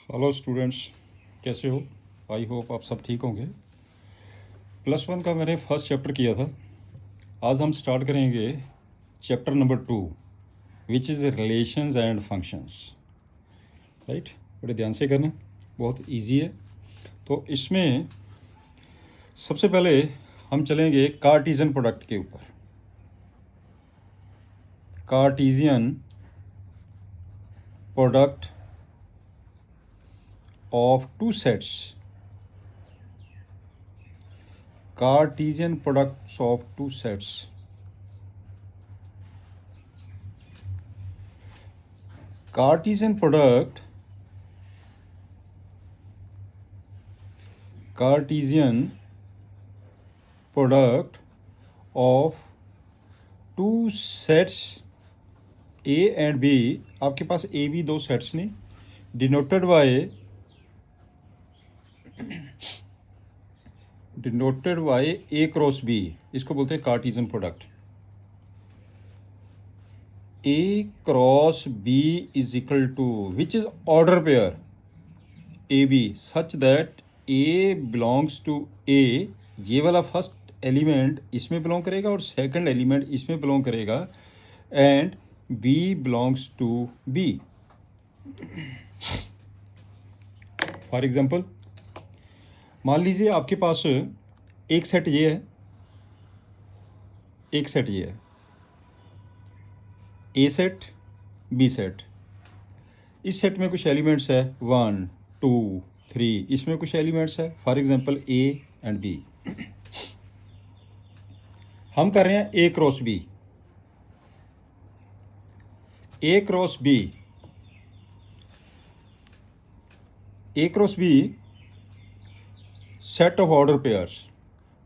Hello students, कैसे हो? I hope आप सब ठीक होंगे। +1 का मैंने फर्स्ट चैप्टर किया था। आज हम स्टार्ट करेंगे chapter number 2, which is relations and functions. Right, बड़े ध्यान से करना, बहुत इजी है। तो इसमें सबसे पहले हम चलेंगे कार्टीजन प्रोडक्ट के ऊपर। Cartesian product of two sets, Cartesian products of two sets. Cartesian product of two sets A and B, आपके पास A B दो सेट्स नहीं, denoted by A cross B, इसको बोलते हैं Cartesian product. A cross B is equal to which is order pair a b such that A belongs to A, ये वाला first element इसमें बिलोंग करेगा और सेकंड एलिमेंट इसमें बिलोंग करेगा, and B belongs to B। For example, मान लीजिए आपके पास एक सेट ये है, एक सेट ये है, ए सेट बी सेट। इस सेट में कुछ एलिमेंट्स है 1 2 3, इसमें कुछ एलिमेंट्स है, for example a and b. हम कर रहे हैं a cross b. A cross b, a cross b set of order pairs.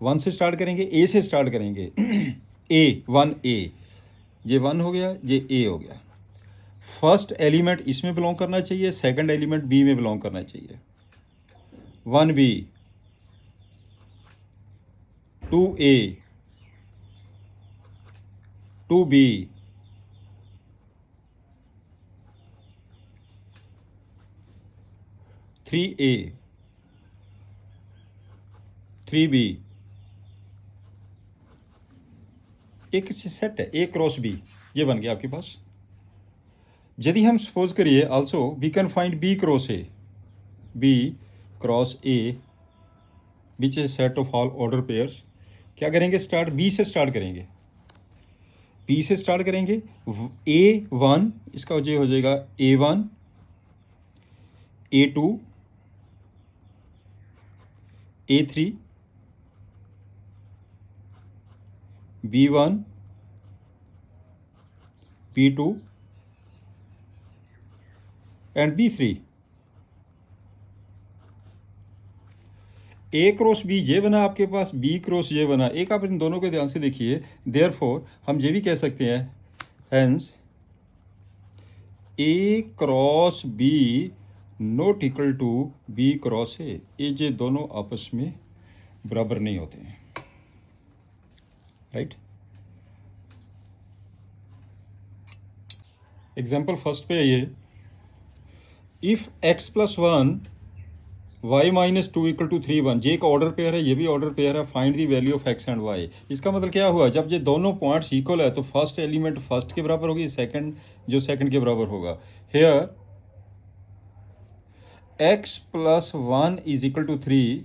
1 से स्टार्ट करेंगे, ए से स्टार्ट करेंगे। ए 1 ए, ये 1 हो गया, ये ए हो गया। फर्स्ट एलिमेंट इसमें बिलोंग करना चाहिए, सेकंड एलिमेंट बी में बिलोंग करना चाहिए। 1 बी 2 ए 2 बी 3 ए 3 बी। एक सेट है ए क्रॉस बी, ये बन गया आपके पास। यदि हम सपोज करिए also we can find b cross a, b cross a which is set of all order pairs. क्या करेंगे? स्टार्ट बी से स्टार्ट करेंगे, बी से स्टार्ट करेंगे। A1 इसका ये हो जाएगा A1 A2 A3 B1 B2 and B3। A cross B ये बना आपके पास, बी क्रॉस ये बना। एक आप इन दोनों को ध्यान से देखिए, देयरफॉर हम ये भी कह सकते हैं hence a cross b not equal to b cross a. ये दोनों आपस में बराबर नहीं होते हैं, राइट। एग्जाम्पल फर्स्ट पे ये, इफ x + 1 y - 2 = 3 1, ये एक ऑर्डर पेयर है, ये भी ऑर्डर पेयर है। Find the value of x and y। इसका मतलब क्या हुआ? जब ये दोनों पॉइंट्स इक्वल है तो फर्स्ट एलिमेंट फर्स्ट के बराबर होगी, सेकंड जो सेकंड के बराबर होगा। Here x + 1 = 3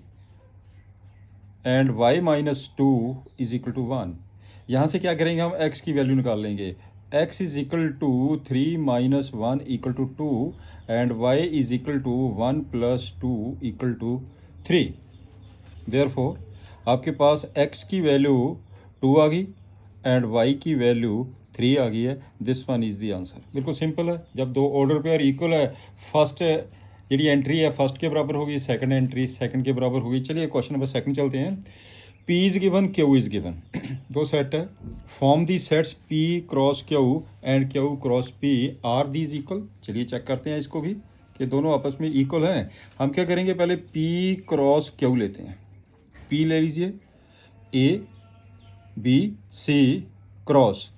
and y - 2 = 1। यहाँ से क्या करेंगे? हम x की वैल्यू निकाल लेंगे। x = 3 - 1 = 2 and y = 1 + 2 = 3। देयरफॉर आपके पास x की वैल्यू 2 आ गई एंड y की वैल्यू 3 आ गई है। This one is the answer. बिल्कुल सिंपल है। जब दो ऑर्डर पेयर इक्वल है, फर्स्ट जी एंट्री है फर्स्ट के बराबर होगी, सेकंड एंट्री सेकंड के बराबर होगी। चलिए क्वेश्चन नंबर सेकंड चलते हैं। P is given, Q is given. दो सेट है, form the sets P cross Q and Q cross P are these equal. चलिए चेक करते हैं इसको भी कि दोनों आपस में इक्वल हैं। हम क्या करेंगे? पहले P क्रॉस Q लेते हैं। P ले लीजिए, A B C cross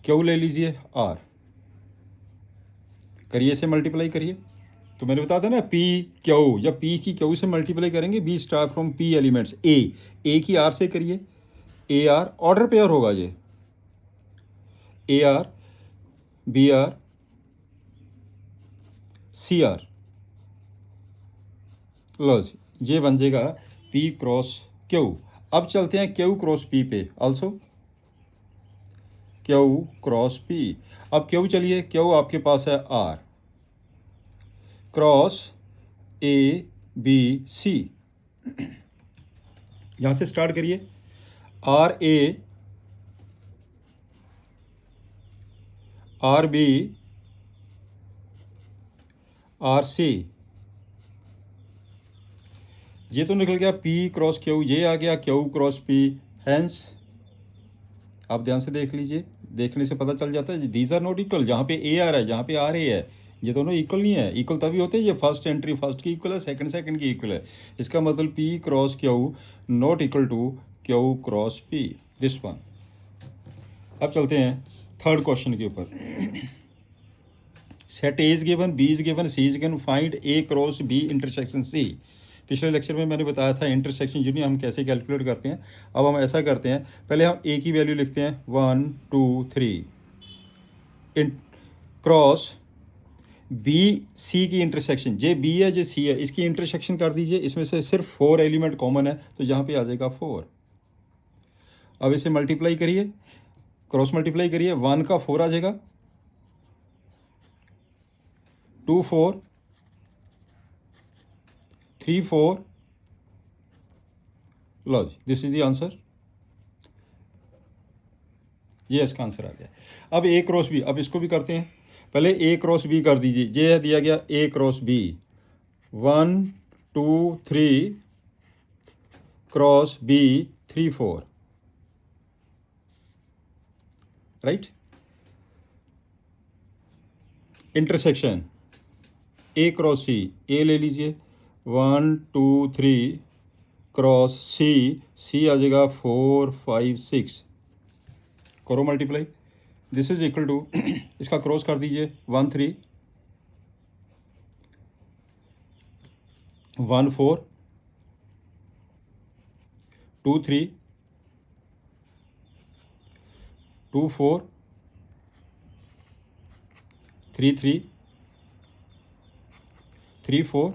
Q ले लीजिए R। करिए, इसे मल्टीप्लाई करिए तो मैंने बताया था ना पी क्यू, जब पी की क्यू से मल्टीप्लाई करेंगे, b star from p elements, a की आर से करिए, ए आर ऑर्डर पेयर होगा ये, a r b r c r, लो जी, ये बन जाएगा पी क्रॉस क्यू। अब चलते हैं क्यू क्रॉस पी पे, ऑल्सो क्यू क्रॉस पी। अब क्यू चलिए, क्यू आपके पास है r cross a B c, यहां से स्टार्ट करिए, r a r b r c, ये तो निकल गया पी क्रॉस क्यू, ये आ गया क्यू क्रॉस पी। हैंस आप ध्यान से देख लीजिए, देखने से पता चल जाता है दीज आर नॉट इक्वल, जहाँ पे ए आ रहा है जहाँ पे आर ए है, ये दोनों इक्वल नहीं है। इक्वल तभी होते हैं ये फर्स्ट एंट्री फर्स्ट की इक्वल है, सेकंड की इक्वल है। इसका मतलब p cross q not equal to q cross p, this one. अब चलते हैं थर्ड क्वेश्चन के ऊपर। Set a is given, B is given, c is given, find a cross B intersection c. पिछले लेक्चर में मैंने बताया था इंटरसेक्शन यूनियन हम कैसे कैलकुलेट करते हैं। अब हम ऐसा करते हैं, पहले हम ए की वैल्यू लिखते हैं 1 2 3 क्रॉस बी सी की इंटरसेक्शन, जे बी है जे सी है, इसकी इंटरसेक्शन कर दीजिए। इसमें से सिर्फ 4 एलिमेंट कॉमन है, तो यहाँ पे आ जाएगा 4। अब इसे मल्टीप्लाई करिए, क्रॉस मल्टीप्लाई करिए, 1 का 4 आ जाएगा, 2 4 3 4, लो जी, दिस इज द आंसर, ये इसका आंसर आ गया। अब ए क्रॉस बी, अब इसको भी करते हैं, पहले ए क्रॉस बी कर दीजिए, ये दिया गया a cross B, 1 2 3 cross b 3 4, right. Intersection a cross c, a ले लीजिए, 1 2 3 क्रॉस सी, सी आ जाएगा 4 5 6, करो multiply, this is equal to इसका क्रॉस कर दीजिए, 1 3 1 4 2 3 2 4 3 3 3 4।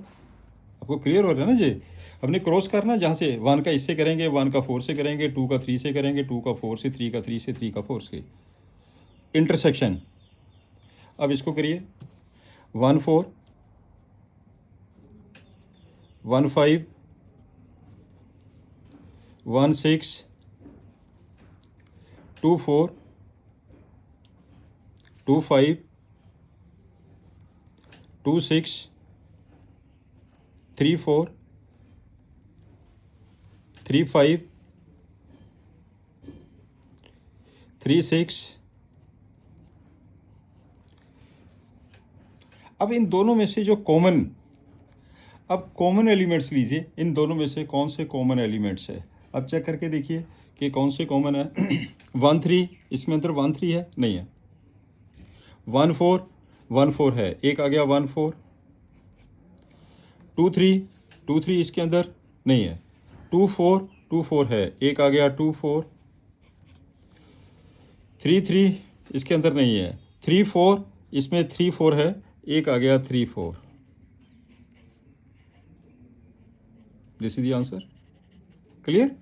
आपको क्लियर हो रहा है ना जी, हमने क्रॉस करना, जहाँ से 1 का इससे करेंगे, 1 का 4 से करेंगे, 2 का 3 से करेंगे, 2 का 4 से, 3 का 3 से, 3 का 4 से, इंटरसेक्शन। अब इसको करिए, 1 4 1 5 1 6 2 4 2 5 2 6 3 4 3 5 3 6। अब इन दोनों में से जो कॉमन, अब कॉमन एलिमेंट्स लीजिए, इन दोनों में से कौन से कॉमन एलिमेंट्स है, अब चेक करके देखिए कि कौन से कॉमन है। 1 3, इसमें अंदर 1 3 है, नहीं है। 1 4 1 4 है, एक आ गया 1 4। 2 3 2 3 इसके अंदर नहीं है। 2 4 2 4 है, एक आ गया 2 4। 3 3 इसके अंदर नहीं है। 3 4 इसमें 3 4 है, एक आ गया 3 4। This is the answer, clear.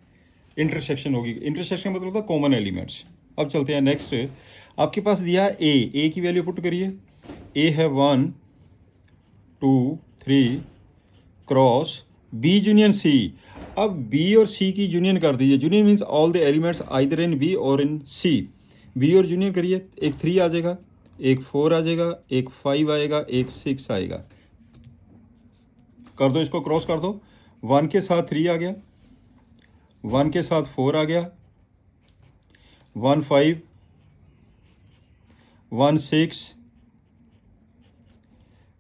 Intersection होगी, इंटरसेक्शन मतलब होता है कॉमन एलिमेंट्स। अब चलते हैं नेक्स्ट, आपके पास दिया ए की वैल्यू पुट करिए, ए है 1 2 3 क्रॉस बी यूनियन सी। अब बी और सी की यूनियन कर दीजिए, union means all the elements either in b or in C. B और यूनियन करिए, एक 3 आ जाएगा, एक 4 आ जाएगा, एक 5 आएगा, एक 6 आएगा। कर दो, इसको क्रॉस कर दो, 1 के साथ 3 आ गया, 1 के साथ 4 आ गया, 1 5 1 6,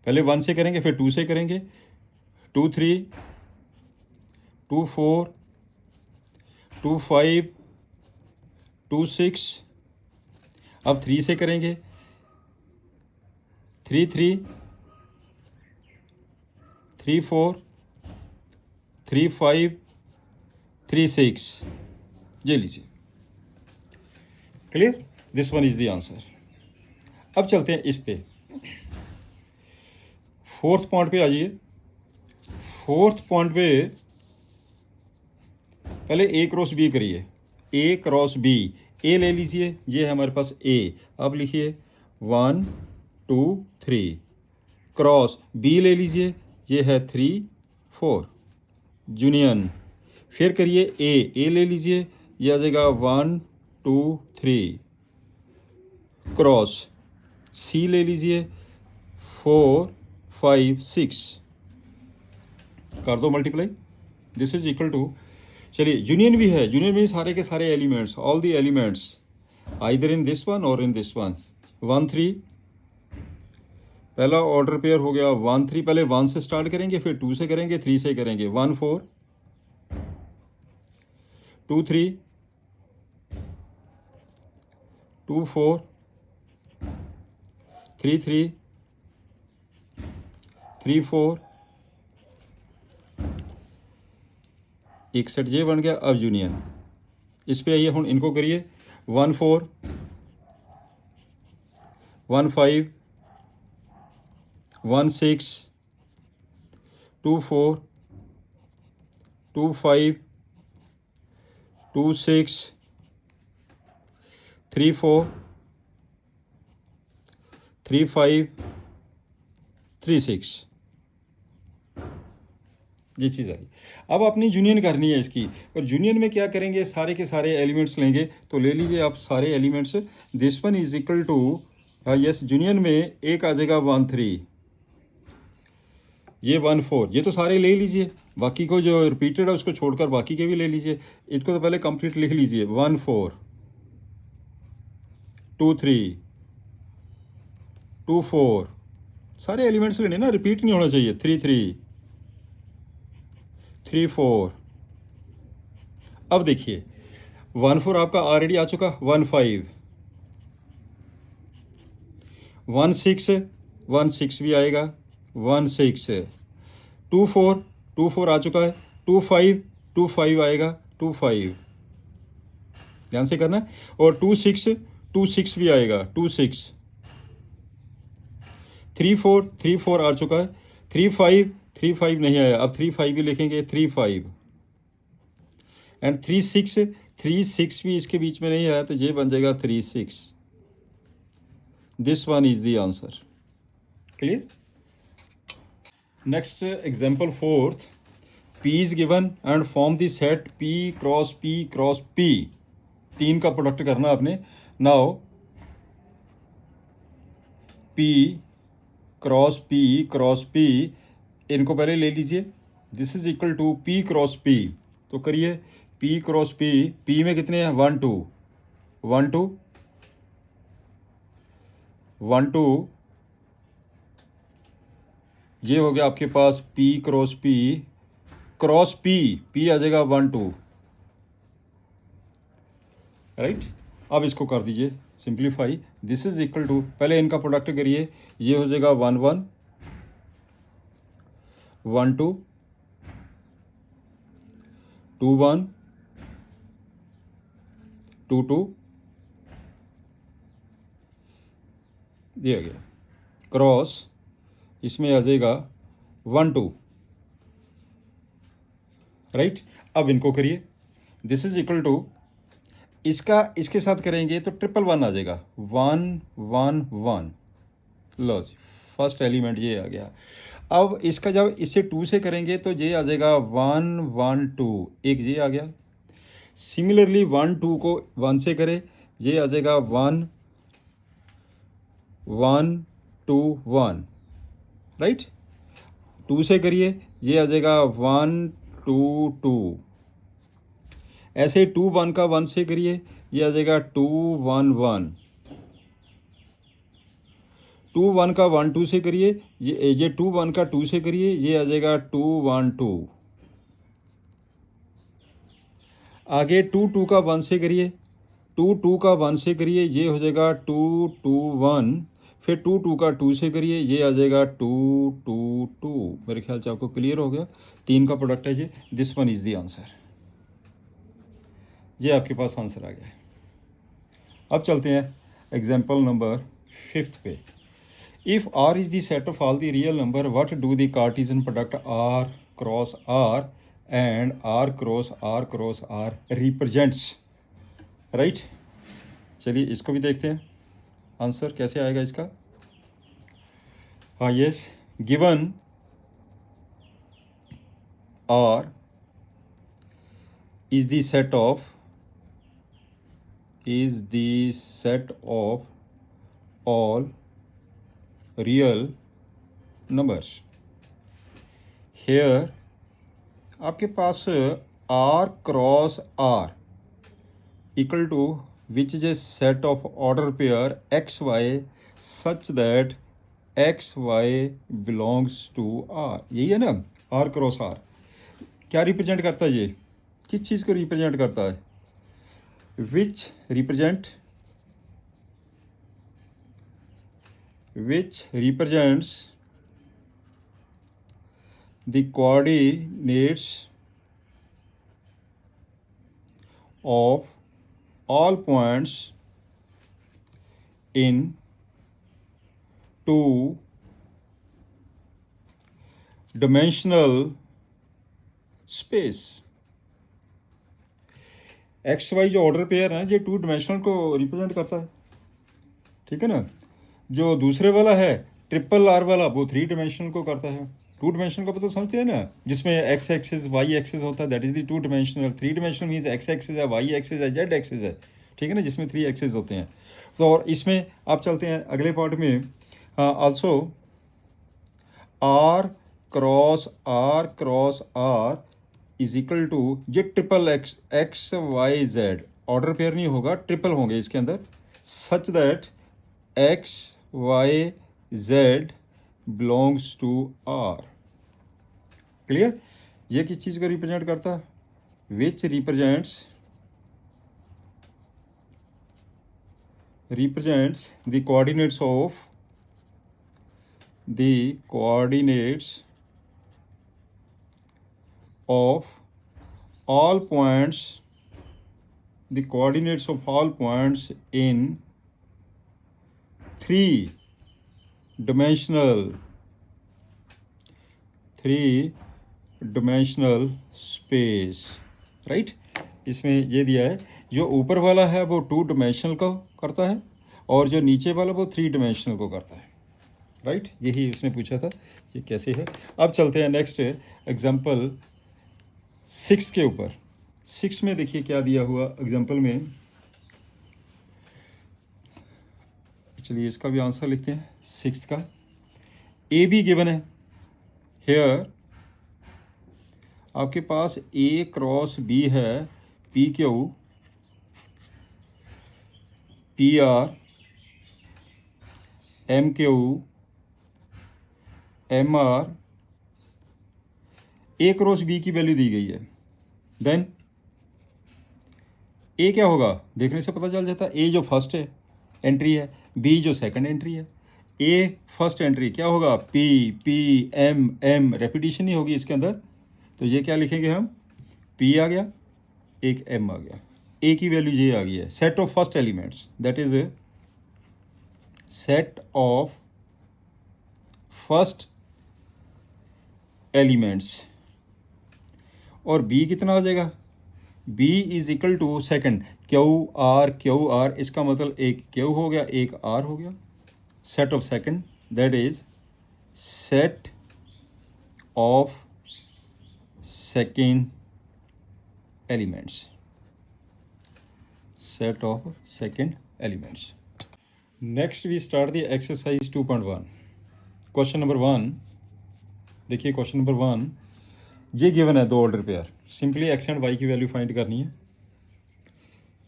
पहले 1 से करेंगे फिर 2 से करेंगे, 2 3 2 4 2 5 2 6। अब 3 से करेंगे, 3 3 3 4 3 5 3 6, ये लीजिए। Clear, this one is the answer. अब चलते हैं इस पे, फोर्थ पॉइंट पे आ जाइए। फोर्थ पॉइंट पे पहले ए क्रॉस बी करिए, ए क्रॉस बी। ए ले लीजिए, ये है हमारे पास ए। अब लिखिए 1 2 3, क्रॉस बी ले लीजिए, ये है 3 4, यूनियन। फिर करिए ए ले लीजिए, ये आ जाएगा 1 2 3, क्रॉस सी ले लीजिए 4 5 6, कर दो multiply, this is equal to, चलिए यूनियन भी है, यूनियन में सारे के सारे elements, all the elements either in this one or in this one. 1 3, पहला ऑर्डर पेयर हो गया 1 3, पहले 1 से स्टार्ट करेंगे, फिर 2 से करेंगे, 3 से करेंगे। 1 4 2 3 2 4 3 3 3 4, एक सेट ये बन गया। अब यूनियन, इस पे आइए, हम इनको करिए 1 4 1 5 1 6 2 4 2 5 2 6 3 4 3 5 3 6, ये चीज़ आई। अब अपनी यूनियन करनी है इसकी, और यूनियन में क्या करेंगे, सारे के सारे एलिमेंट्स लेंगे। तो ले लीजिए आप सारे elements, this one is equal to, yes, union में एक आ जाएगा 1 3, ये 1 4, ये तो सारे ले लीजिए, बाकी को जो रिपीटेड है उसको छोड़कर बाकी के भी ले लीजिए। इसको तो पहले कंप्लीट लिख लीजिए, 1 4 2 3 2 4, सारे एलिमेंट्स लेने ना, रिपीट नहीं होना चाहिए। 3 3 3 4, अब देखिए 1 4 आपका ऑलरेडी आ चुका, 1 5 1 6 1 6 भी आएगा, 1 6 2 4 2 4 आ चुका है, 2 5 2 5 आएगा, 2 5, ध्यान से करना। और 2 6 2 6 भी आएगा, 2 6 3 4 3 4 आ चुका है, 3 5 3 5 नहीं आया, अब 3 5 भी लिखेंगे, 3 5 एंड 3 6 3 6 भी इसके बीच में नहीं आया, तो ये बन जाएगा 3 6, this one is the answer. Clear. Next example fourth, P is given and form the set P cross P, तीन का प्रोडक्ट करना आपने। नाउ P क्रॉस P, इनको पहले ले लीजिए, this is equal to P cross P। तो करिए P क्रॉस P में कितने हैं, 1 2 1 2 1 2, ये हो गया आपके पास P क्रॉस P आ जाएगा 1 2, राइट। अब इसको कर दीजिए simplify, this is equal to, पहले इनका प्रोडक्ट करिए, ये हो जाएगा 1 1 1 2 2 1 2 2, ये आ गया क्रॉस, इसमें आ जाएगा 1 2, राइट। अब इनको करिए, दिस इज इक्वल टू, इसका इसके साथ करेंगे तो 1 1 1 आ जाएगा, 1 1 1, लो जी, फर्स्ट एलिमेंट ये आ गया। अब इसका जब इससे 2 से करेंगे तो ये आ जाएगा 1 1 2, एक ये आ गया। सिमिलरली 1 2 को 1 से करें, ये आ जाएगा 1 1 2 1, राइट। 2 से करिए, ये आ जाएगा 1 2 2, ऐसे 2 1 का 1 से करिए, ये आ जाएगा 2 1 1, 2 1 का 1 2 से करिए, ये 2 1 का 2 से करिए, ये आ जाएगा 2 1 2, आगे 2 2 का 1 से करिए, 2 2 का 1 से करिए, ये हो जाएगा 2 2 1, फिर टू टू का टू से करिए, ये आ जाएगा टू टू टू। मेरे ख्याल से आपको क्लियर हो गया, 3 का प्रोडक्ट है ये। This one is the answer. ये आपके पास आंसर आ गया है। अब चलते हैं एग्जाम्पल नंबर 5 पे। If R is the set of all the real number, what do the cartesian product R cross R and R cross R represents, right. चलिए इसको भी देखते हैं, आंसर कैसे आएगा इसका। हाँ, yes, given R is the set of all real numbers। here आपके पास r cross r equal to which is a set of order pair x y such that x y belongs to r। यही है ना, r cross r क्या represent करता है, ये किस चीज़ को रिप्रेजेंट करता है, which represents the coordinates of all points in two-dimensional space। X y जो ऑर्डर पेयर है ये 2 डिमेंशनल को रिप्रेजेंट करता है, ठीक है ना। जो दूसरे वाला है ट्रिपल आर वाला, वो 3 डिमेंशनल को करता है। 2 डिमेंशनल का पता समझते हैं ना, जिसमें एक्स एक्सिस वाई एक्सिस होता है, that is the 2 dimensional. 3 dimensional means x axis है, वाई एक्सिस है, जेड एक्सिस है, ठीक है ना, जिसमें 3 एक्सिस होते हैं। तो और इसमें आप चलते हैं अगले पार्ट में। Also r cross r is equal to, ये triple x y z order pair नहीं होगा, ट्रिपल होंगे इसके अंदर, such that x y z belongs to r. Clear. ये किस चीज़ को रिप्रेजेंट करता है, which represents the coordinates of all points in three-dimensional space, right. इसमें ये दिया है, जो ऊपर वाला है वो 2 डिमेंशनल को करता है और जो नीचे वाला वो 3 डिमेंशनल को करता है, राइट। यही उसने पूछा था, ये कैसे है। अब चलते हैं नेक्स्ट एग्जांपल 6 के ऊपर। 6 में देखिए क्या दिया हुआ एग्जांपल में। चलिए इसका भी आंसर लिखते हैं 6 का। ए बी गिवन है। हेयर आपके पास ए क्रॉस बी है, p q p r m q m r, a cross b की वैल्यू दी गई है। देन ए क्या होगा, देखने से पता चल जाता है। ए जो फर्स्ट है एंट्री है, बी जो सेकंड एंट्री है। ए फर्स्ट एंट्री क्या होगा, p p m m, repetition ही होगी इसके अंदर। तो ये क्या लिखेंगे हम, पी आ गया, एक एम आ गया, ए की वैल्यू ये आ गई है। Set of first elements, that is set of first elements. और बी कितना आ जाएगा, B is equal to second Q R, इसका मतलब एक क्यू हो गया, एक आर हो गया। Set of second, that is set of second elements, set of second elements। Next we start the exercise 2.1। Question number 1 देखिए। क्वेश्चन नंबर 1 ये गिवन है, 2 order pair. Simply x and y की value find करनी है।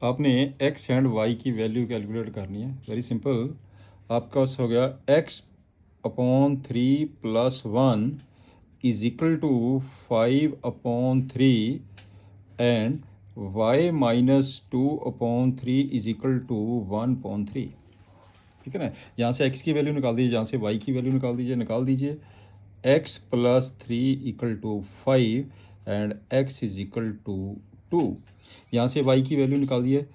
आपने x and y की value calculate करनी है, वेरी सिंपल। आपका हो गया x/3 + 1 is equal to 5/3 and y - 2/3 is equal to 1/3। ठीक है ना। यहाँ से x की वैल्यू निकाल दीजिए, यहाँ से y की वैल्यू निकाल दीजिए। x plus 3 equal to 5 and x is equal to 2। यहाँ से y की वैल्यू निकाल दिए,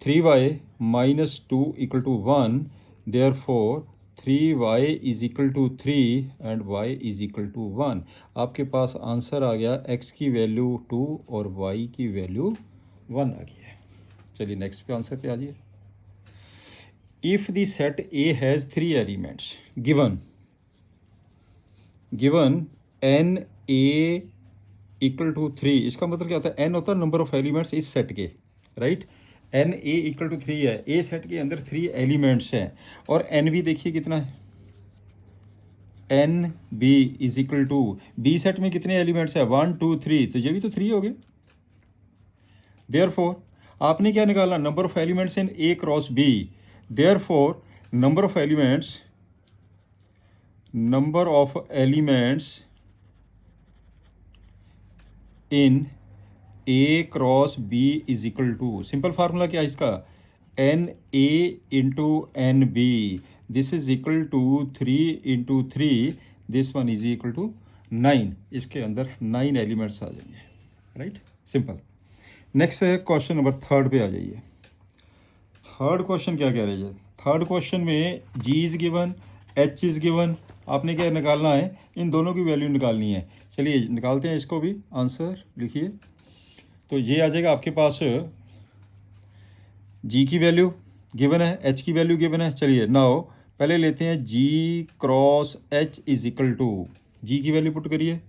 3y minus 2 equal to 1, therefore 3y is equal to 3 and y is equal to 1। आपके पास आंसर आ गया, x की वैल्यू 2 और y की वैल्यू 1 आ गई है। चलिए नेक्स्ट पे आंसर पे आ जाइए। If the set A has 3 elements given n A equal to 3, इसका मतलब क्या होता है, n होता है नंबर ऑफ एलिमेंट्स इस सेट के, right. n A equal to 3 है, A सेट के अंदर 3 एलिमेंट्स हैं, और n भी देखिए कितना है, n B is equal to, B set में कितने एलिमेंट्स हैं, 1 2 3, तो ये भी तो 3 हो गए। देयरफॉर आपने क्या निकालना, number of elements in A cross B। Therefore number of elements in A cross B is equal to, simple formula क्या है इसका, N A into N B, this is equal to 3 into 3, this one is equal to 9। इसके अंदर 9 elements आ जाएंगे, right, simple. Next है question number 3 पे आ जाइए। थर्ड क्वेश्चन क्या कह रहे हैं, थर्ड क्वेश्चन में G is given, H is given, आपने क्या निकालना है, इन दोनों की वैल्यू निकालनी है। चलिए निकालते हैं इसको भी, आंसर लिखिए। तो ये आ जाएगा आपके पास, G की वैल्यू गिवन है, H की वैल्यू गिवन है। चलिए नाउ पहले लेते हैं G cross H is equal to, G की वैल्यू पुट करिए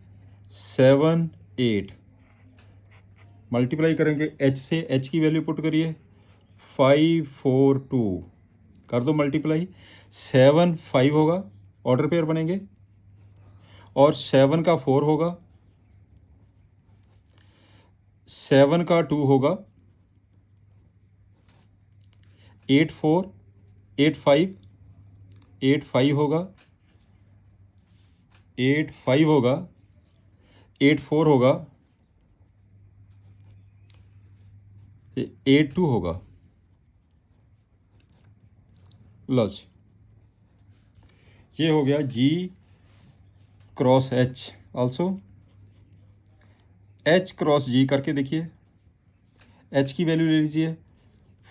7 8, मल्टीप्लाई करेंगे H से, H की वैल्यू पुट करिए 5 4 2, कर दो मल्टीप्लाई, 7 5 होगा, ऑर्डर पेयर बनेंगे, और 7 का 4 होगा, 7 का 2 होगा, 8 4 8 5 8 5 होगा, 8 5 होगा, 8 4 होगा, 8 2 होगा। लॉज ये हो गया G cross H, also H cross G करके देखिए, H की वैल्यू ले लीजिए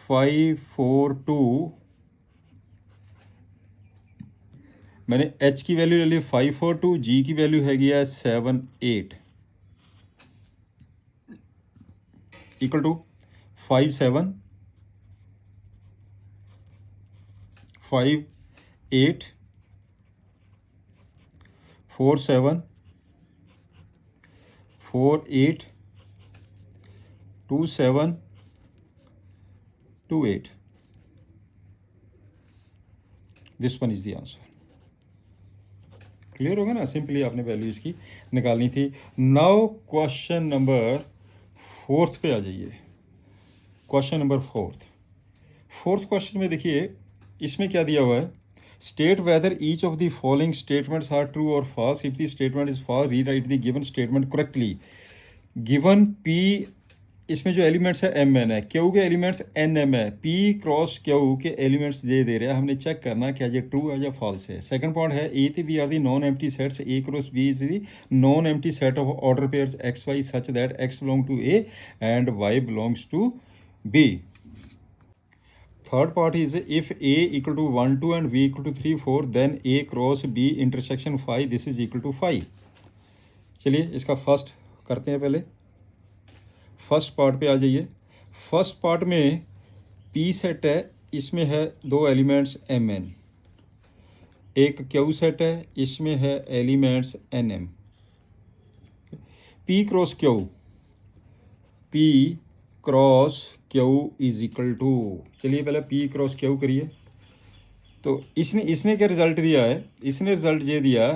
5 4 2, मैंने H की वैल्यू ले ली 5 4 2, G की वैल्यू हैगी है 7 8, equal to 5 7 5 8 4 7 4 8 2 7 2 8, this one is the answer. Clear होगा ना, सिंपली आपने वैल्यू इसकी निकालनी थी। नाउ क्वेश्चन नंबर 4 पे आ जाइए। क्वेश्चन नंबर 4 क्वेश्चन में देखिए, इसमें क्या दिया हुआ है, state whether each of the following statements are true और false, if the statement is false rewrite the given statement correctly. Given P, इसमें जो एलिमेंट्स है एम एन है, क्यू के एलिमेंट्स एन एम है, P क्रॉस क्यू के elements दे रहा है, हमने चेक करना क्या ये ट्रू है या फॉल्स है। सेकंड पॉइंट है ए टी B are the non empty sets, A cross B is the non empty set of order pairs x y such that x belong to A and y belongs to B. Third part is if A equal to 1 2 and B equal to 3 4, then A cross B intersection 5, this is equal to 5। चलिए इसका first करते हैं, पहले first part पे आ जाइए। First part में P set है, इसमें है 2 एलिमेंट्स एम एन, एक क्यू सेट है, इसमें है elements N M. P cross Q, P cross Q is equal to, चलिए पहले P क्रॉस क्यू करिए। तो इसने क्या रिजल्ट दिया है, इसने रिजल्ट ये दिया,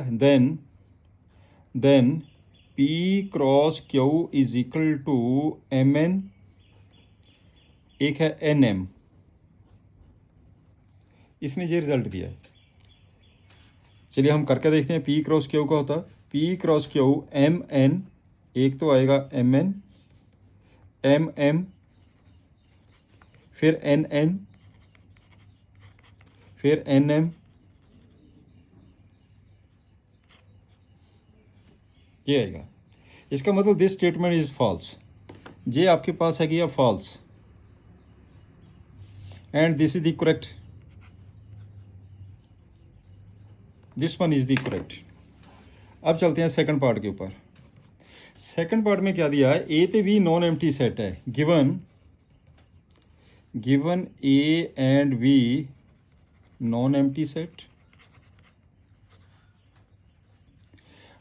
then P cross Q is equal to M N, एक है एन एम, इसने ये रिजल्ट दिया है। चलिए हम करके देखते हैं। P क्रॉस क्यू का होता है P cross Q M N, एक तो आएगा एम एन, एम एम, फिर एन एन, फिर NM, ये आएगा। इसका मतलब दिस स्टेटमेंट इज फॉल्स, ये आपके पास है कि false, and this is the correct, this one is the correct. अब चलते हैं सेकंड पार्ट के ऊपर। सेकंड पार्ट में क्या दिया है, ए ते बी नॉन एम्प्टी सेट है, given A and B non empty set,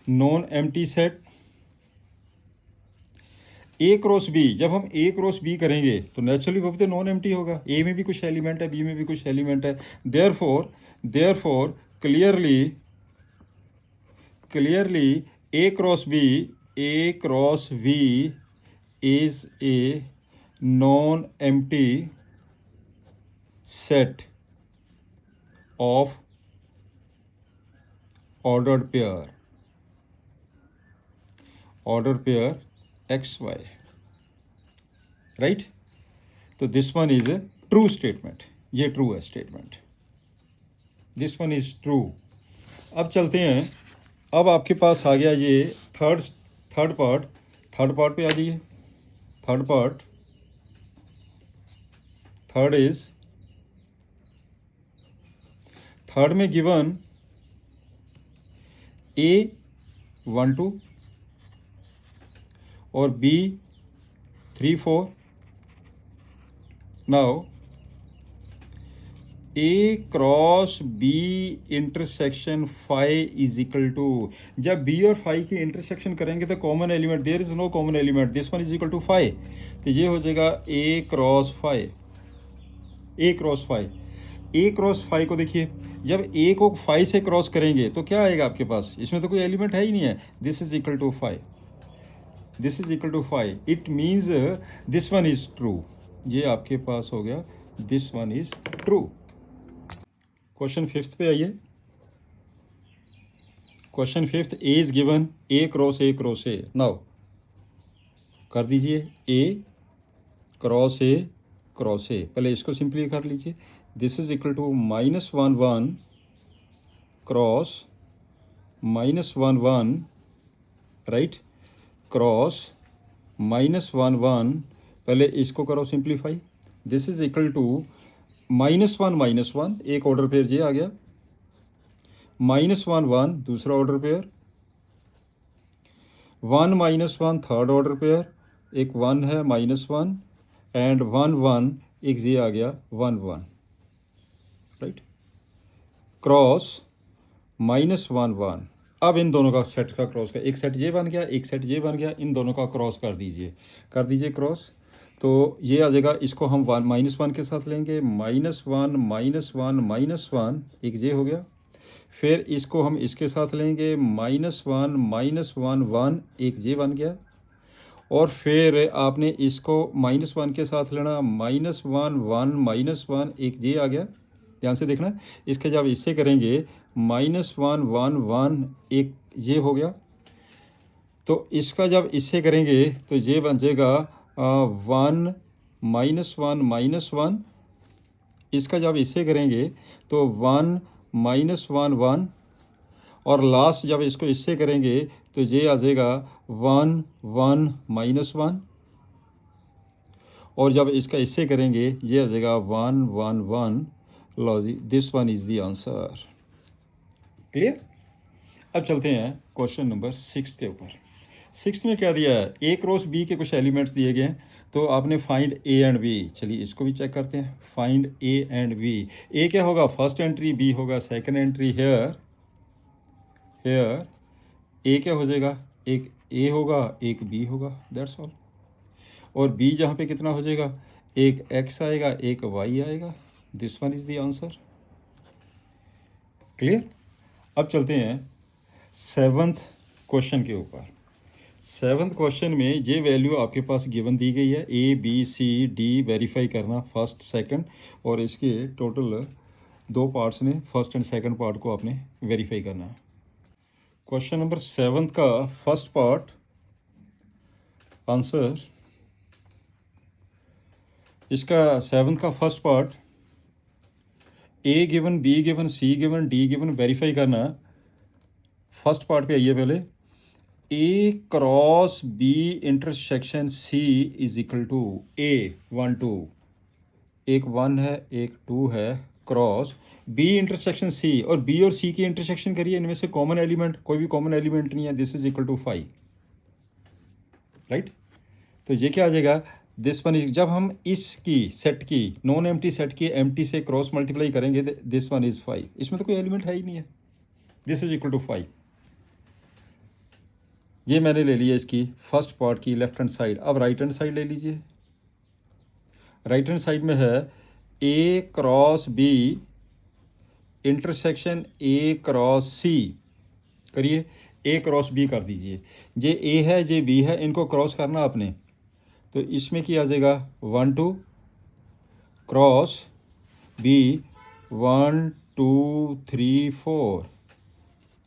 non empty set A cross B. जब हम ए क्रॉस बी करेंगे तो नेचुरली वो भी तो नॉन एम्प्टी होगा, ए में भी कुछ एलिमेंट है, बी में भी कुछ एलिमेंट है। Therefore clearly a cross B is a non empty set of ordered pair XY, right. तो this one is a true statement, ये ट्रू है statement, this one is true. अब चलते हैं, अब आपके पास आ गया ये थर्ड पार्ट पे आ जाइए। थर्ड में गिवन A 1 2 और B 3 4। Now A cross B intersection phi is equal to, जब B और फाई की इंटरसेक्शन करेंगे तो common element, there is no common element, this one is equal to phi, तो ये हो जाएगा A क्रॉस फाई को देखिए, जब A को फाई से क्रॉस करेंगे तो क्या आएगा आपके पास, इसमें तो कोई एलिमेंट है ही नहीं है, this is equal to phi, it means this one is true, ये आपके पास हो गया, this one is true. Question fifth पे आइए। Question fifth, A is given A cross A, now कर दीजिए ए क्रॉस ए, पहले इसको सिंपली कर लीजिए, this is equal to -1 1 cross -1 1, right, cross -1 1, पहले इसको करो simplify, this is equal to -1 एक ऑर्डर पेयर ये आ गया, -1 1 दूसरा order pair, 1 -1 third order pair, एक 1 है -1 एंड 1 1 एक ये आ गया 1 1, राइट, क्रॉस -1 1। अब इन दोनों का सेट का क्रॉस का, एक सेट ये बन गया, एक सेट ये बन गया, इन दोनों का क्रॉस कर दीजिए क्रॉस, तो ये आ जाएगा, इसको हम -1 के साथ लेंगे, -1 एक ये हो गया, फिर इसको हम इसके साथ लेंगे, -1 1 एक ये बन गया, और फिर आपने इसको -1 के साथ लेना, -1 1 एक ये आ गया, ध्यान से देखना, इसके जब इससे करेंगे -1 1 एक ये हो गया, तो इसका जब इससे करेंगे तो ये बन जाएगा 1 -1 इसका जब इससे करेंगे तो 1 -1 1, और लास्ट जब इसको इससे करेंगे तो ये आ जाएगा 1 1 -1, और जब इसका इससे करेंगे ये आ जाएगा 1 1 1। लो जी, this one is the answer. Clear. अब चलते हैं क्वेश्चन नंबर 6 के ऊपर। 6 में क्या दिया है, ए क्रॉस बी के कुछ एलिमेंट्स दिए गए हैं, तो आपने फाइंड ए एंड बी, चलिए इसको भी चेक करते हैं, फाइंड ए एंड बी। ए क्या होगा, फर्स्ट एंट्री, बी होगा सेकंड एंट्री, हेयर ए क्या हो जाएगा, एक ए होगा एक बी होगा, दैट्स ऑल, और बी जहाँ पे कितना हो जाएगा, एक एक्स आएगा एक वाई आएगा, this one is the answer. Clear. अब चलते हैं 7th क्वेश्चन के ऊपर। 7th क्वेश्चन में ये वैल्यू आपके पास गिवन दी गई है, A B C D verify करना, फर्स्ट सेकंड, और इसके टोटल 2 पार्ट्स ने, फर्स्ट एंड सेकंड पार्ट को आपने वेरीफाई करना है। क्वेश्चन नंबर 7 का फर्स्ट पार्ट आंसर, इसका 7 का first part, a given, b given, c given, d given, verify करना। फर्स्ट पार्ट पे आइए पहले। A cross B intersection c is equal to a 1 2, एक 1 है एक 2 है, क्रॉस बी इंटरसेक्शन सी, और बी और सी की इंटरसेक्शन करिए, इनमें से कॉमन एलिमेंट, कोई भी कॉमन एलिमेंट नहीं है, this is equal to 5, right. तो ये क्या आ जाएगा, दिस वन इज, जब हम इसकी सेट की नॉन एम्प्टी सेट की एम्प्टी से क्रॉस मल्टीप्लाई करेंगे, दिस वन इज 5, इसमें तो कोई एलिमेंट है ही नहीं है, दिस इज इक्वल टू 5। ये मैंने ले लिया इसकी फर्स्ट पार्ट की लेफ्ट हैंड साइड। अब राइट हैंड साइड ले लीजिए। राइट हैंड साइड में है a cross B intersection a cross c, करिए, ए क्रॉस बी कर दीजिए। जे ए है जे बी है, इनको क्रॉस करना आपने, तो इसमें क्या आ जाएगा 1 2 क्रॉस बी 1 2 3 4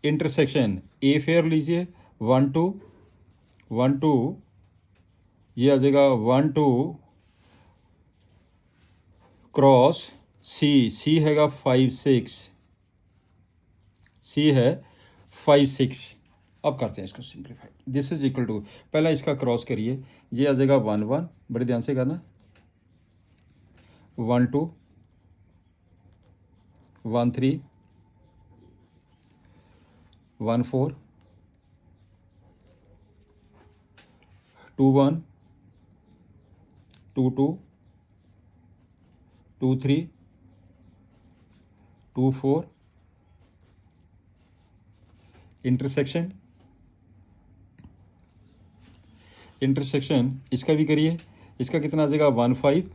इंटरसेक्शन ए फेयर लीजिए 1 2 1 2, ये आ जाएगा 1 2 क्रॉस सी, सी हैगा 5 6, सी है 5 6। अब करते हैं इसको simplify, this is equal to, पहला इसका क्रॉस करिए, ये आ जाएगा 1 1, बड़े ध्यान से करना, 1 2 1 3 1 4 2 1 2 2 2 3 2 4 इंटरसेक्शन, इंटरसेक्शन इसका भी करिए, इसका कितना आ जाएगा 1 5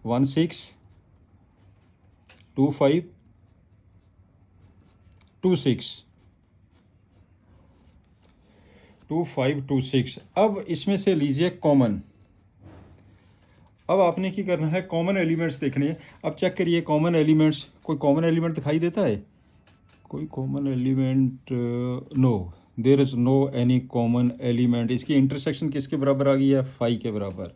1 6 2 5 2 6 2 5 2 6। अब इसमें से लीजिए कॉमन। अब आपने क्या करना है, कॉमन एलिमेंट्स देखने हैं। अब चेक करिए कॉमन एलिमेंट्स, कोई कॉमन एलिमेंट दिखाई देता है, कोई common element, no, there is no any common element. इसकी इंटरसेक्शन किसके बराबर आ गई है, 5 के बराबर।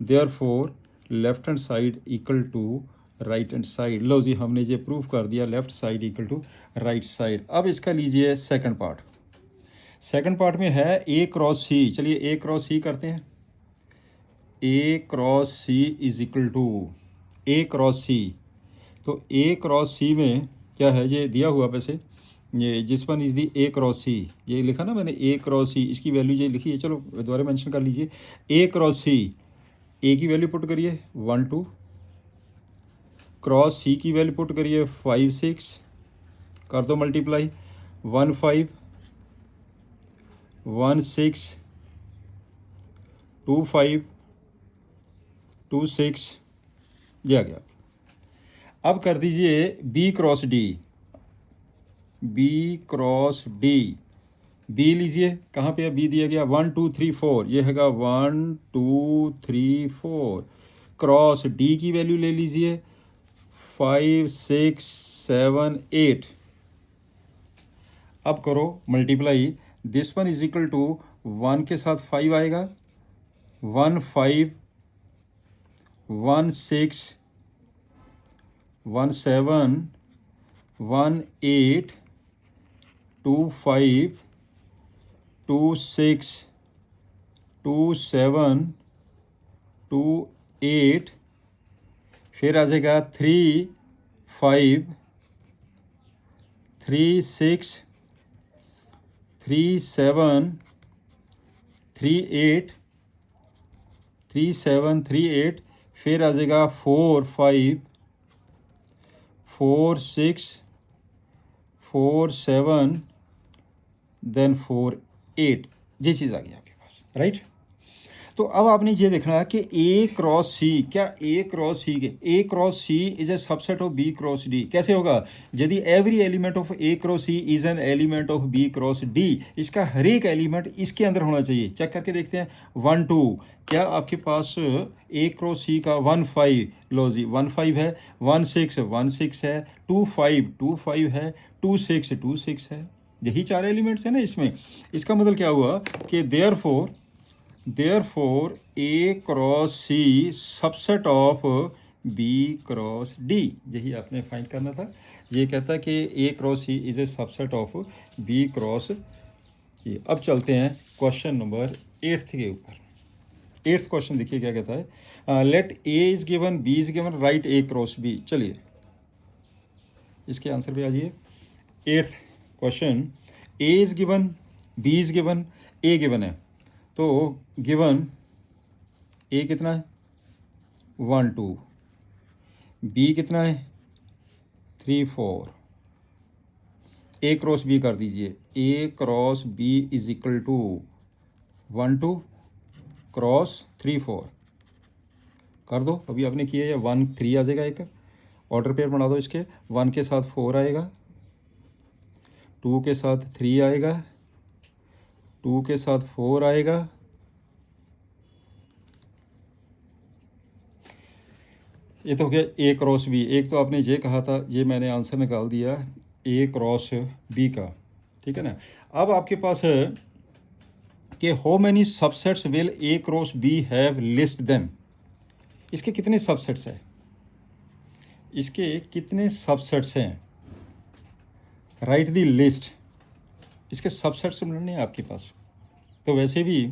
Therefore left hand side equal to right hand side. लो जी, हमने ये प्रूव कर दिया, left side equal to right side. अब इसका लीजिए सेकंड पार्ट। सेकंड पार्ट में है ए क्रॉस सी, चलिए ए क्रॉस सी करते हैं। A cross c is equal to A cross c, तो ए क्रॉस सी में क्या है, ये दिया हुआ वैसे, ये जिस one is the a cross c, ये लिखा ना मैंने ए क्रॉस सी, इसकी वैल्यू ये लिखी है, चलो दोबारा मेंशन कर लीजिए। ए क्रॉस सी, ए की वैल्यू पुट करिए 1 2, क्रॉस सी की वैल्यू पुट करिए 5 6, कर दो मल्टीप्लाई, 1 5 1 6 2 5 2 6, ये आ गया। अब कर दीजिए B cross D, B cross D, B लीजिए, कहाँ पे है बी दिया गया 1 2 3 4, ये हैगा 1 2 3 4, क्रॉस डी की वैल्यू ले लीजिए 5 6 7 8। अब करो multiply, this one is equal to 1 के साथ 5 आएगा, 1 5 1 6 1 7 1 8 2 5 2 6 2 7 2 8, फिर आ जाएगा 3 5 3 6 3 7 3 8 3 7 3 8, फिर आ जाएगा 4 5 4 6 4 7 देन 4 8, ये चीज़ आ गई आपके पास, राइट। तो अब आपने ये देखना है कि ए क्रॉस सी, क्या ए क्रॉस सी के, a cross c is a subset of b cross d. कैसे होगा, यदि every element of a cross c is an element of b cross d, इसका हर एक एलिमेंट इसके अंदर होना चाहिए। चेक करके देखते हैं 1 2, क्या आपके पास ए क्रॉस सी का 1 5, लो जी 1 5 है, 1 6 1 6 है, 2 5 2 5 है, 2 6 2 6 है, यही 4 एलिमेंट्स है ना इसमें। इसका मतलब क्या हुआ कि therefore a cross c subset of b cross d, यही आपने फाइंड करना था। ये कहता है कि a cross c is a subset of b cross a. अब चलते हैं क्वेश्चन नंबर 8 के ऊपर। 8th क्वेश्चन देखिए क्या कहता है, let A is given B is given right A cross B. चलिए इसके आंसर पे आ जाइए। 8th question, A is given, B is given, A given है, तो गिवन ए कितना है 1 2, बी कितना है 3 4, ए क्रॉस बी कर दीजिए, a cross B is equal to 1 2 cross 3 4 कर दो। अभी आपने किया है 1 3 आ जाएगा, एक ऑर्डर पेयर बना दो इसके। 1 के साथ 4 आएगा, 2 के साथ 3 आएगा, 2 के साथ 4 आएगा, ये तो हो गया ए क्रॉस बी। एक तो आपने ये कहा था, ये मैंने आंसर निकाल दिया ए क्रॉस बी का, ठीक है ना। अब आपके पास है कि how many subsets will A cross B have, list them. इसके कितने सबसेट्स हैं, इसके कितने सबसेट्स हैं, राइट दी लिस्ट। इसके सबसेट्स मिलने हैं आपके पास। तो वैसे भी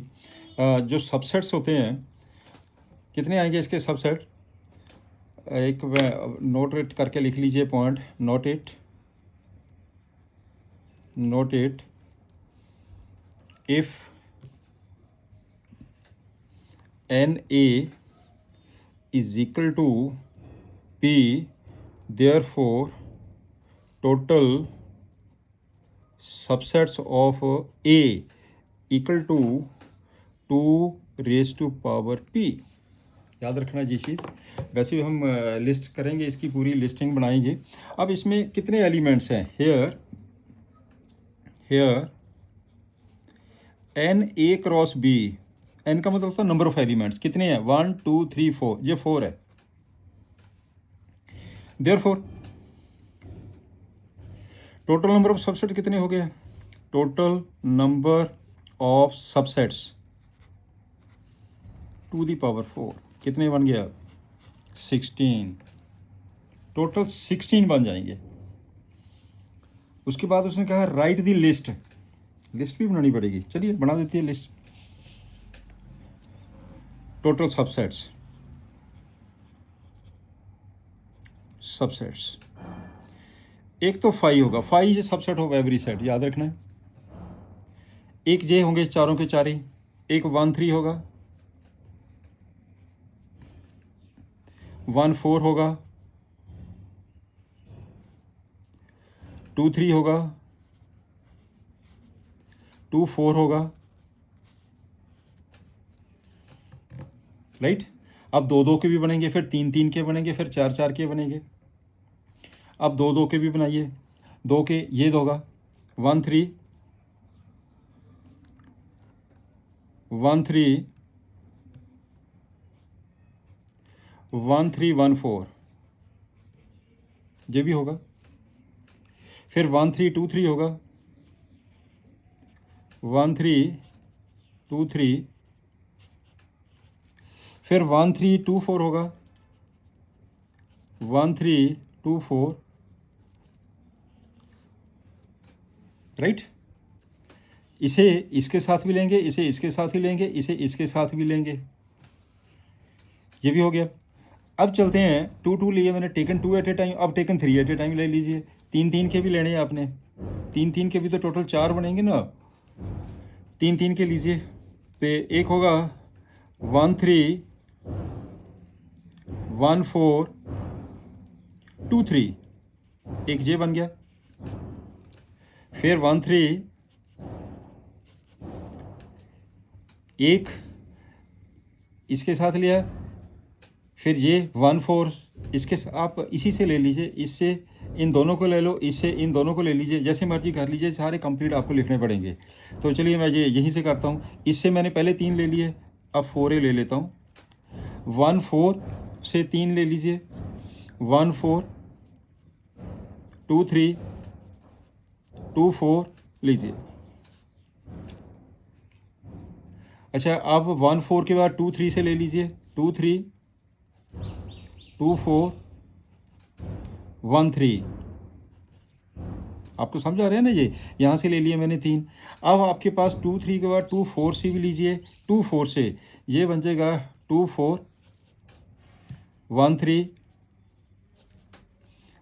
जो सबसेट्स होते हैं कितने आएंगे इसके सबसेट, एक नोट इट करके लिख लीजिए point, note it if N A is equal to P, therefore total subsets of A equal to 2 p। याद रखना जी चीज़। वैसे भी हम लिस्ट करेंगे, इसकी पूरी लिस्टिंग बनाएंगे। अब इसमें कितने एलिमेंट्स हैं, here N A cross B, N का मतलब होता है नंबर ऑफ एलिमेंट्स, कितने हैं 1 2 3 4, ये 4 है। Therefore total number of subset कितने हो गए, total number of subsets to the power 4 कितने बन गया 16, टोटल 16 बन जाएंगे। उसके बाद उसने कहा राइट दी लिस्ट, लिस्ट भी बनानी पड़ेगी। चलिए बना देती है लिस्ट। टोटल सबसेट्स एक तो 5 होगा, 5 ये सबसेट ऑफ एवरी सेट, याद रखना है। एक जे होंगे चारों के चारे, एक 1 3 होगा, 1 4 होगा, 2 3 होगा, 2 4 होगा, राइट। अब 2 2 के भी बनेंगे, फिर 3 3 के बनेंगे, फिर 4 4 के बनेंगे। अब 2 2 के भी बनाइए, 2 के ये होगा 1 3 1 3 1 3 1 4, ये भी होगा। फिर 1 3 2 3 होगा, 1 3 2 3, फिर 1 3 2 4 होगा, 1 3 2 4, राइट। इसे इसके साथ भी लेंगे, इसे इसके साथ भी लेंगे, इसे इसके साथ भी लेंगे, ये भी हो गया। अब चलते हैं 2 2 लिए मैंने, टेकन 2 एट ए टाइम, अब टेकन 3 एट ए टाइम ले लीजिए। 3 3 के भी लेने हैं आपने, 3 3 के भी तो टोटल 4 बनेंगे ना, 3 3 के लीजिए। तो एक होगा 1 3 1 4 2 3, एक ये बन गया। फिर 1 3, एक इसके साथ लिया, फिर ये 1 4 इसके आप इसी से ले लीजिए, इससे इन दोनों को ले लो, इससे इन दोनों को ले लीजिए, जैसे मर्जी कर लीजिए, सारे कंप्लीट आपको लिखने पड़ेंगे। तो चलिए मैं ये यहीं से करता हूँ। इससे मैंने पहले 3 ले लिए, अब 4 ले लेता हूँ। 1 4 से 3 ले लीजिए, 1 4 2 3 2 4 लीजिए। अच्छा अब 1 4 के बाद 2 3 से ले लीजिए, 2 3 2 4 1 3। आपको समझ आ रहा है ना, ये यहाँ से ले लिया मैंने 3। अब आपके पास 2 3 के बाद 2 4 से भी लीजिए, 2 4 से ये बन जाएगा 2 4 1 3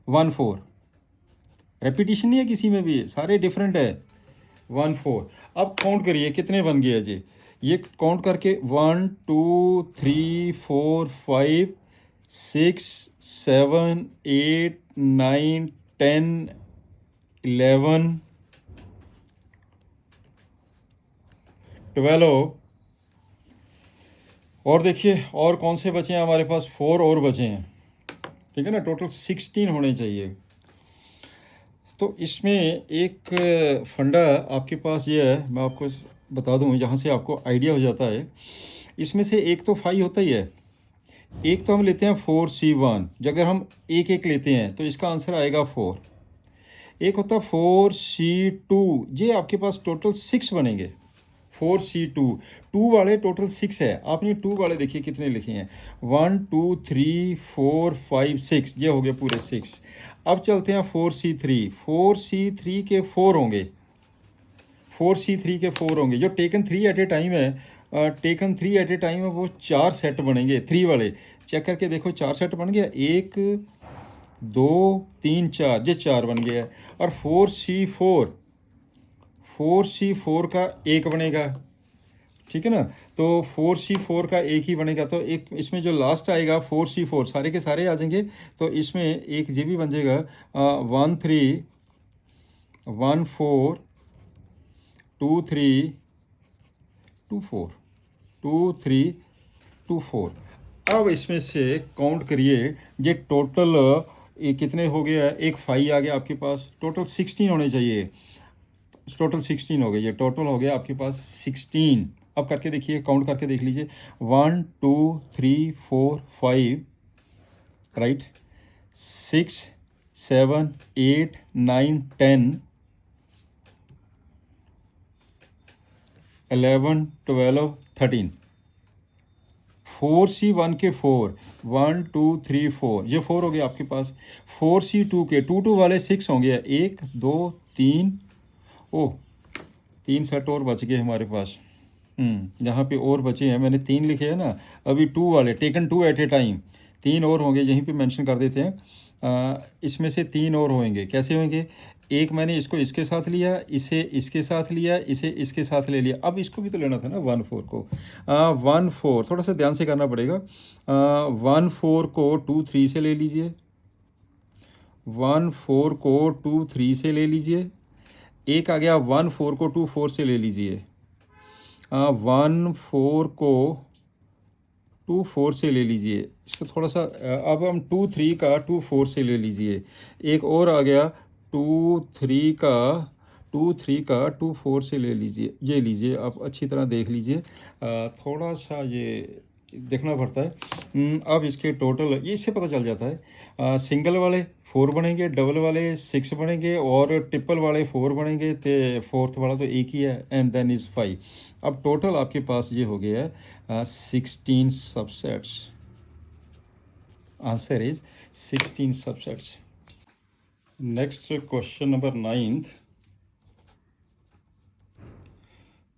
1 4। रेपिटेशन नहीं है किसी में भी, सारे डिफरेंट है। 1 4। अब काउंट करिए कितने बन गए जी, ये काउंट करके 1 2 3 4 5 6 7 8 9 10 11 12। और देखिए और कौन से बचे हैं हमारे पास, 4 और बचे हैं, ठीक है ना, टोटल 16 होने चाहिए। तो इसमें एक फंडा आपके पास ये है, मैं आपको बता दूं जहाँ से आपको आइडिया हो जाता है। इसमें से एक तो 5 होता ही है, एक तो हम लेते हैं 4C1, अगर हम एक एक लेते हैं तो इसका आंसर आएगा 4। एक होता है 4C2, ये आपके पास टोटल 6 बनेंगे। 4C2, 2 वाले टोटल 6 है, आपने 2 वाले देखिए कितने लिखे हैं, 1 2 3 4 5 6, ये हो गए पूरे 6। अब चलते हैं 4C3, 4C3 के 4 होंगे, 4C3 के 4 होंगे, जो टेकन 3 एट ए टाइम है, टेकन 3 एट ए टाइम है, वो 4 सेट बनेंगे 3 वाले। चेक करके देखो 4 सेट बन गया, 1 2 3 4, ये 4 बन गया है। और 4C4, 4C4 का एक बनेगा, ठीक है ना, तो 4C4 का एक ही बनेगा, तो एक इसमें जो लास्ट आएगा 4C4 सारे के सारे आ जाएंगे, तो इसमें एक ये भी बन जाएगा 1 3 1 4 2 3 2 4 2 3 2 4। अब इसमें से काउंट करिए, ये टोटल ये कितने हो गया है, एक 5 आ गया आपके पास, टोटल 16 होने चाहिए, टोटल 16 हो गए, ये टोटल हो गया आपके पास 16। अब करके देखिए, काउंट करके देख लीजिए, 1 2 3 4 5, राइट, 6 7 8 9 10 11 12 13। 4C1 के 4, 1 2 3 4, ये 4 हो गए आपके पास। 4C2 के 2 2 वाले 6 होंगे, 1 2 3, ओ 3 सेट और बच गए हमारे पास। यहाँ पे और बचे हैं, मैंने 3 लिखे हैं ना, अभी 2 वाले टेकन 2 एट ए टाइम, 3 और होंगे, यहीं पे मेंशन कर देते हैं। इसमें से 3 और होंगे, कैसे होंगे, एक मैंने इसको इसके साथ लिया, इसे इसके साथ लिया, इसे इसके साथ ले लिया, अब इसको भी तो लेना था ना 1 4 को। 1 4 थोड़ा सा ध्यान से करना पड़ेगा, 1 4 को 2 3 से ले लीजिए, 1 4 को 2 3 से ले लीजिए, एक आ गया 1 4 को 2 4 से ले लीजिए, 1 4 को 2 4 से ले लीजिए, इसको थोड़ा सा अब हम 2 3 का 2 4 से ले लीजिए, एक और आ गया 2 3 का 2 4 से ले लीजिए, ये लीजिए, आप अच्छी तरह देख लीजिए, थोड़ा सा ये देखना पड़ता है। अब इसके टोटल ये इससे पता चल जाता है, सिंगल वाले 4 बनेंगे, डबल वाले 6 बनेंगे, और ट्रिपल वाले 4 बनेंगे, तो फोर्थ वाला तो एक ही है, एंड देन इज़ 5। अब टोटल आपके पास ये हो गया है 16 subsets, answer is 16 subsets. Next question number 9th,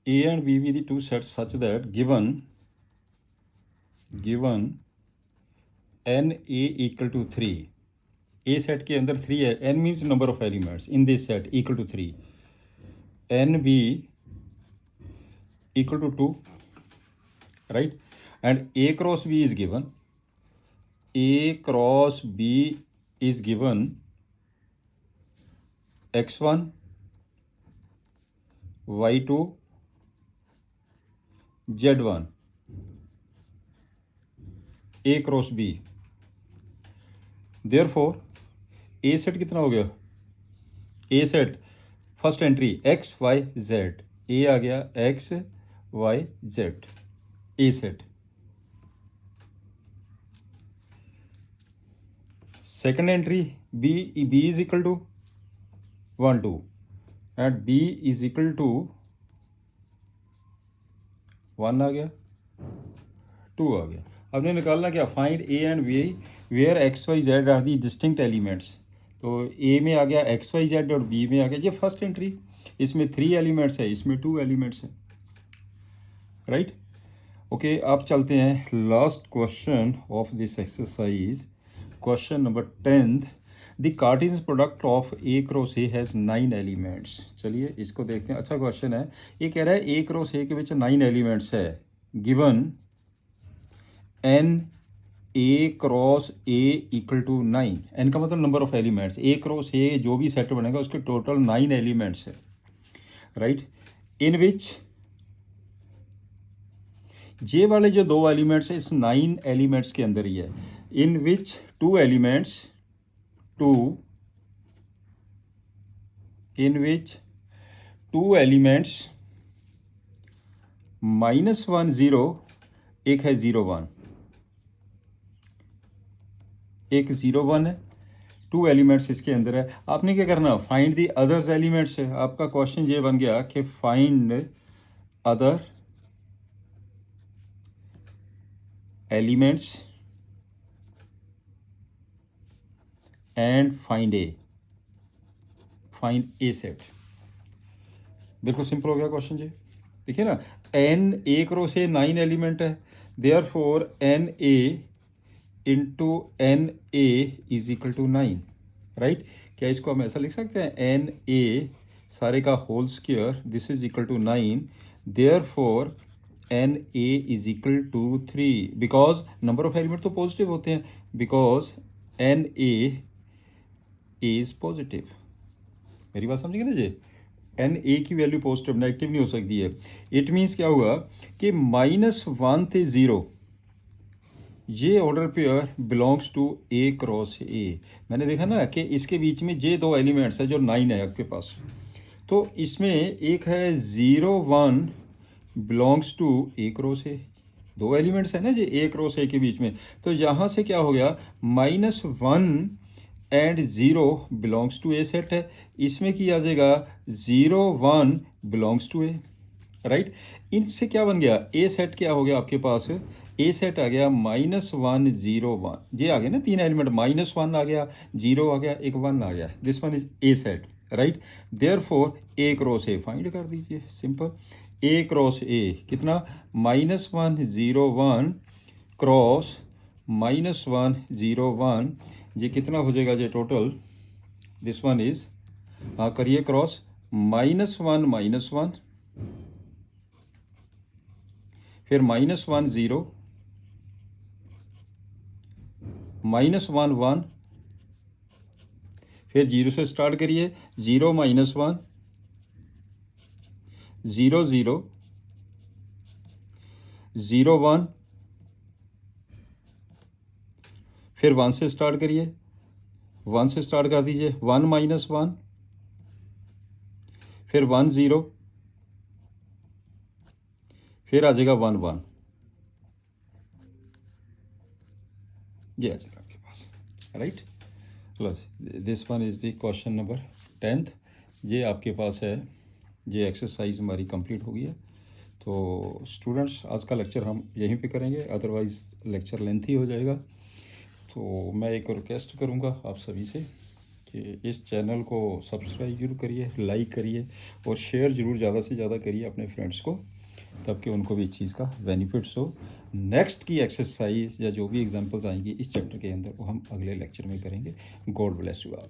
A and B be the two sets such that given n a equal to 3, A set के अंदर 3 है, n means number of elements in this set equal to 3, n b equal to 2, right, and A cross B is given, A cross B is given x1 y2 z1, A cross B, therefore A set कितना हो गया, A set first entry x y z, A आ गया x y z, A set. Second entry B is equal to 1 2, and B is equal to 1 आ गया, 2 आ गया, आपने निकालना क्या, find A and B where x y z are the distinct elements. तो ए में आ गया एक्स वाई जेड और बी में आ गया, ये फर्स्ट एंट्री, इसमें 3 एलिमेंट्स है, इसमें 2 एलिमेंट्स है, राइट। ओके, अब चलते हैं last question of this exercise, question number 10th। The cartesian product of a cross A has 9 elements. चलिए इसको देखते हैं, अच्छा क्वेश्चन है। ये कह रहा है ए क्रॉस ए के विच 9 एलिमेंट्स है, given N A cross A equal to 9। N का मतलब number of elements, A cross A जो भी सेट बनेगा उसके टोटल 9 एलिमेंट्स है, राइट। इन विच जे वाले जो 2 एलिमेंट्स है इस 9 एलिमेंट्स के अंदर ही है, इन विच 2 एलिमेंट्स, इन विच 2 एलिमेंट्स -1 0, एक है 0 1, एक 0 1 है, 2 एलिमेंट्स इसके अंदर है। आपने क्या करना, फाइंड दी अदर्स एलिमेंट्स है। आपका क्वेश्चन ये बन गया कि find other elements and find a set. बिल्कुल सिंपल हो गया क्वेश्चन जी। देखिए ना, n A cross a 9 element है, therefore N A into n A is equal to 9, right. क्या इसको हम ऐसा लिख सकते हैं, एन ए सारे का whole square, this is equal to 9, therefore N A is equal to 3, because number of element तो पॉजिटिव होते हैं, because N A is positive. मेरी बात समझिए ना जी, एन ए की वैल्यू पॉजिटिव, नेगेटिव नहीं हो सकती है। इट मीन्स क्या हुआ कि -1 से 0 ये order pair belongs to A cross A. मैंने देखा ना कि इसके बीच में ये 2 एलिमेंट्स है जो 9 है आपके पास, तो इसमें एक है 0 1 belongs to A cross A, 2 elements है ना जी ए क्रॉस ए के बीच में। तो यहाँ से क्या हो गया, -1 and 0 belongs to A set है, इसमें किया जाएगा 0 1 बिलोंग्स टू ए, राइट। इनसे क्या बन गया, ए सेट क्या हो गया आपके पास, ए सेट आ गया -1 0 1, ये आ गया ना 3 एलिमेंट, -1 आ गया, 0 आ गया, एक 1 आ गया, this one is A set, right. Therefore a cross A find कर दीजिए, सिंपल। ए क्रॉस ए कितना, -1 0 1 क्रॉस -1 0 1, ये कितना हो जाएगा ये टोटल, दिस वन इज, हाँ करिए क्रॉस, -1 -1, फिर -1 0, -1 1, फिर 0 से स्टार्ट करिए, 0 -1 0 0 0 1, फिर 1 से स्टार्ट करिए, 1 से स्टार्ट कर दीजिए, 1 -1, फिर 1 0, फिर आ जाएगा 1 1, ये आ जाएगा आपके पास, right. Plus this one is the question number 10th, ये आपके पास है, ये एक्सरसाइज हमारी कंप्लीट हो गई है। तो स्टूडेंट्स आज का लेक्चर हम यहीं पे करेंगे, अदरवाइज़ लेक्चर लेंथी हो जाएगा। तो मैं एक रिक्वेस्ट करूँगा आप सभी से कि इस चैनल को सब्सक्राइब जरूर करिए, लाइक करिए और शेयर ज़रूर ज़्यादा से ज़्यादा करिए अपने फ्रेंड्स को, तब कि उनको भी इस चीज़ का बेनिफिट्स हो। नेक्स्ट की एक्सरसाइज या जो भी एग्जांपल्स आएंगी इस चैप्टर के अंदर वो हम अगले लेक्चर में करेंगे। God bless you all.